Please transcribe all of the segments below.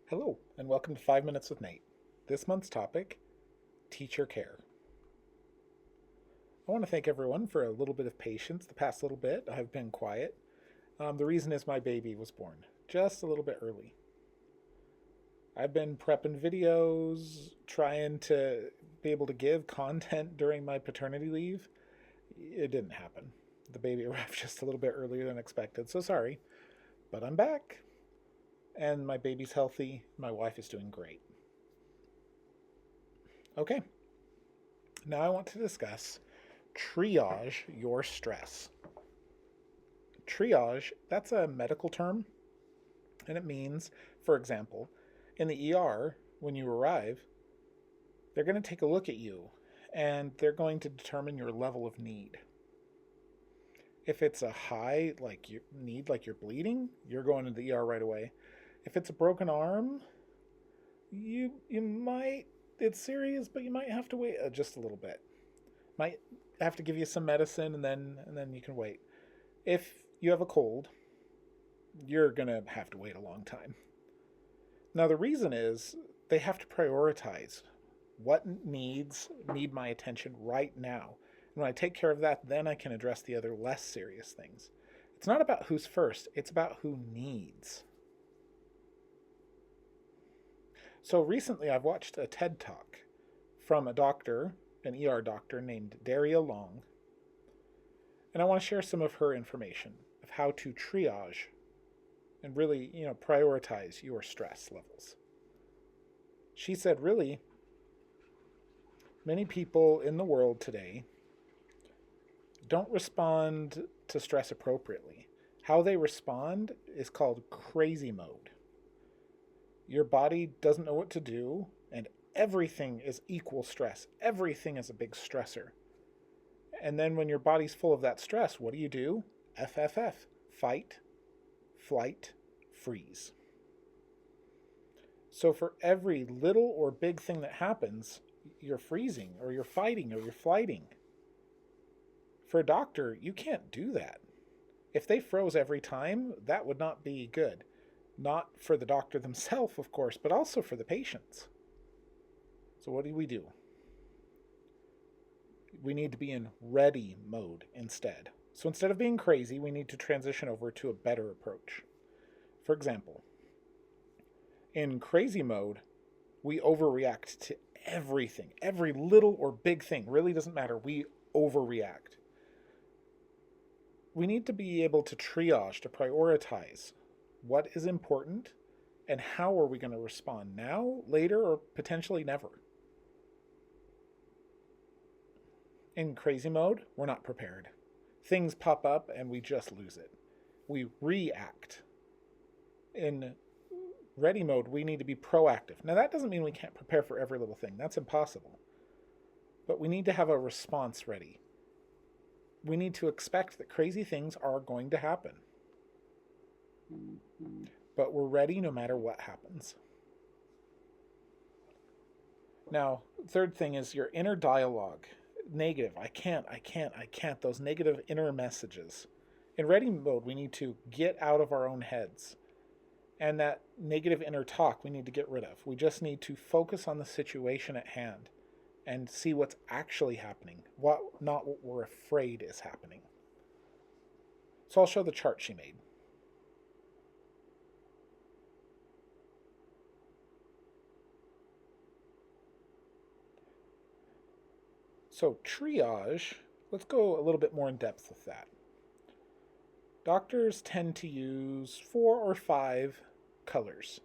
Hello, and welcome to 5 Minutes with Nate. This month's topic, teacher care. I want to thank everyone for a little bit of patience. The past little bit, I've been quiet. The reason is my baby was born just a little bit early. I've been prepping videos, trying to be able to give content during my paternity leave. It didn't happen. The baby arrived just a little bit earlier than expected, so sorry. But I'm back, and my baby's healthy. My wife is doing great. Okay, now I want to discuss triage your stress. Triage, that's a medical term, and it means, for example, in the ER, when you arrive, they're going to take a look at you and they're going to determine your level of need. If it's a high, like you need, like you're bleeding, you're going to the ER right away. If it's a broken arm, you might, it's serious, but you might have to wait just a little bit. Might have to give you some medicine and then you can wait. If you have a cold, you're going to have to wait a long time. Now the reason is they have to prioritize what need my attention right now. And when I take care of that, then I can address the other less serious things. It's not about who's first, it's about who needs. So recently I've watched a TED Talk from a doctor, an ER doctor named Darria Long, and I want to share some of her information of how to triage and really, prioritize your stress levels. She said, really, many people in the world today don't respond to stress appropriately. How they respond is called crazy mode. Your body doesn't know what to do, and everything is equal stress. Everything is a big stressor. And then when your body's full of that stress, what do? FFF. Fight, flight, freeze. So for every little or big thing that happens, you're freezing, or you're fighting, or you're flighting. For a doctor, you can't do that. If they froze every time, that would not be good. Not for the doctor themselves, of course, but also for the patients. So what do? We need to be in ready mode instead. So instead of being crazy, we need to transition over to a better approach. For example, in crazy mode, we overreact to everything. Every little or big thing really doesn't matter. We overreact. We need to be able to triage, to prioritize what is important and how are we going to respond now, later, or potentially never. In crazy mode, we're not prepared. Things pop up and we just lose it. We react. In ready mode, we need to be proactive. Now, that doesn't mean we can't prepare for every little thing. That's impossible. But we need to have a response ready. We need to expect that crazy things are going to happen. But we're ready no matter what happens. Now, third thing is your inner dialogue. Negative. I can't. Those negative inner messages. In ready mode, we need to get out of our own heads. And that negative inner talk we need to get rid of. We just need to focus on the situation at hand and see what's actually happening, not what we're afraid is happening. So I'll show the chart she made. So triage, let's go a little bit more in depth with that. Doctors tend to use 4 or 5 colors.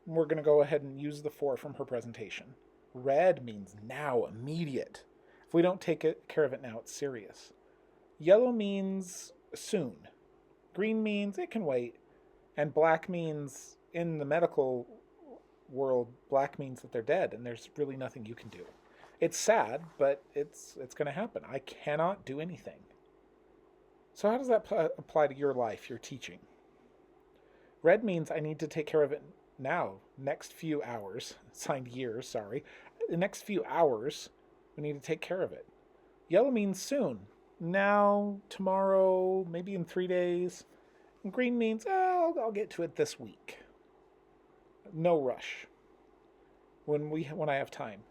We're going to go ahead and use the 4 from her presentation. Red means now, immediate. If we don't take care of it now, it's serious. Yellow means soon. Green means it can wait. And black means, in the medical world, black means that they're dead and there's really nothing you can do. It's sad, but it's going to happen. I cannot do anything. So how does that apply to your life, your teaching? Red means I need to take care of it now, next few hours, signed years, sorry. The next few hours, we need to take care of it. Yellow means soon. Now, tomorrow, maybe in 3 days. And green means, I'll get to it this week. No rush when I have time.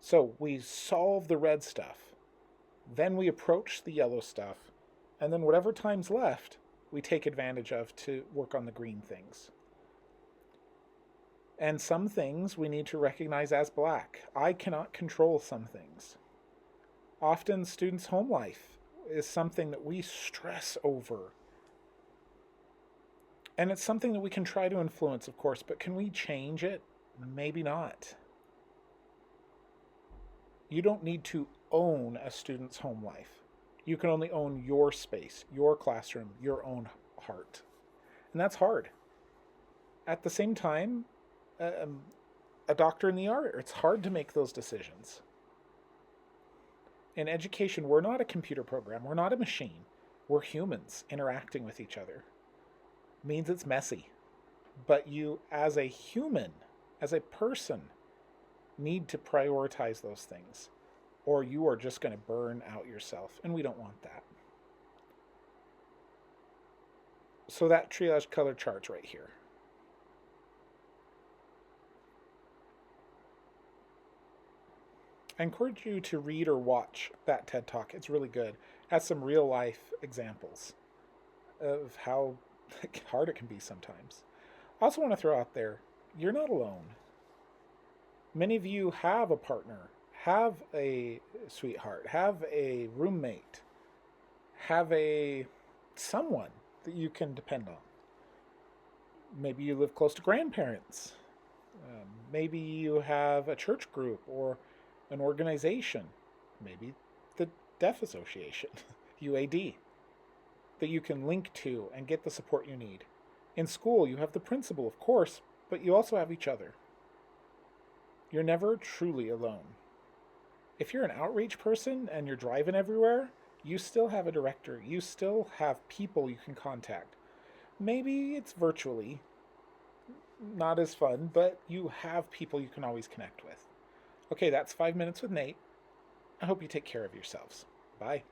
So we solve the red stuff, then we approach the yellow stuff, and then whatever time's left, we take advantage of to work on the green things. And some things we need to recognize as black. I cannot control some things. Often students' home life is something that we stress over. And it's something that we can try to influence, of course, but can we change it? Maybe not. You don't need to own a student's home life. You can only own your space, your classroom, your own heart. And that's hard. At the same time, a doctor in the art, it's hard to make those decisions. In education, we're not a computer program. We're not a machine. We're humans interacting with each other. It means it's messy. But you, as a human, as a person, need to prioritize those things, or you are just going to burn out yourself, and we don't want that. So that triage color chart right here. I encourage you to read or watch that TED Talk. It's really good. It has some real life examples of how hard it can be sometimes. I also want to throw out there, you're not alone. Many of you have a partner, have a sweetheart, have a roommate, have someone that you can depend on. Maybe you live close to grandparents. Maybe you have a church group or an organization, maybe the Deaf Association, UAD, that you can link to and get the support you need. In school, you have the principal, of course, but you also have each other. You're never truly alone. If you're an outreach person and you're driving everywhere, you still have a director. You still have people you can contact. Maybe it's virtually, not as fun, but you have people you can always connect with. Okay, that's 5 minutes with Nate. I hope you take care of yourselves. Bye.